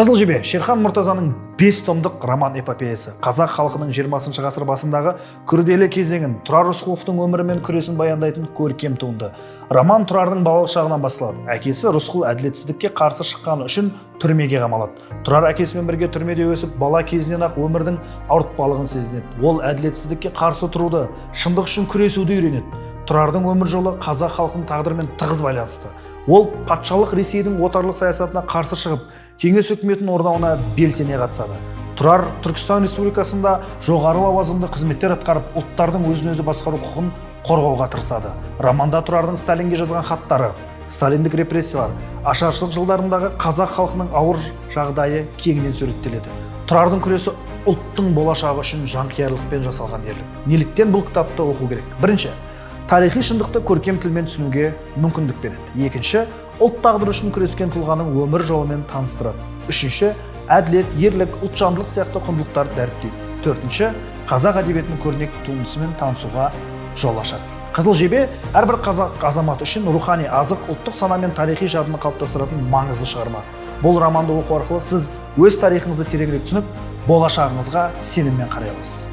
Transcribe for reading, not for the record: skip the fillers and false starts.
Қызыл жебе Шерхан Мұртазаның 5 томдық роман эпопеясы қазақ халқының 20 ғасыр басындағы күрделі кезеңін, Тұрар Рысқұловтың өмірі мен күресін баяндайтын көркем туынды. Роман Тұрардың балалық шағынан басталады. Әкесі Рысқұл әділетсіздікке қарсы шыққаны үшін түрмеге қамалады. Тұрар әкесімен бірге түрмеде өсіп, бала кезінен ақ өмірдің ауыртпалығын сезінеді. Ол әділетсіздікке қарсы тұруды, шындық үшін күресуді үйренеді. Тұрардың өмір жолы қазақ халқының тағдырымен тығыз байланысты. Ол патшалық Ресейдің отарлық саясатына қарсы шығып, Кеңес үкіметінің орнауына белсене қатысады. Тұрар Түркістан Республикасында жоғары лауазымды қызметтер атқарып, ұлттардың өзін-өзі басқару құқығын қорғауға тырысады. Романда Тұрардың Сталинге жазған хаттары, сталиндік репрессиялар, ашаршылық жылдарындағы қазақ халқының ауыр жағдайы кеңінен суреттеледі. Тұрардың күресі ұлттың болашағы үшін жанқиярлықпен жасалған ерлік. Неліктен бұл кітапты оқу керек? Бірінші, тарихи шындықты көркем тілмен түсінуге мүмкіндік береді. Екінші, ұлт тағдыры үшін күрескен тұлғаның өмір жолымен таныстырады. Үшінші, әділет, ерлік, ұлтжандылық сияқты құндылықтарды дәріптейді. Төртінші, қазақ әдебиетінің көрнекті туындысымен танысуға жол ашады. Қызыл жебе әрбір қазақ азаматы үшін рухани азық, ұлттық сана мен тарихи жадыны қалыптастыратын маңызды шығарма. Бұл романды оқу арқылы сіз өз тарихыңызды тереңірек түсініп, болашағыңызға сеніммен қарай аласыз.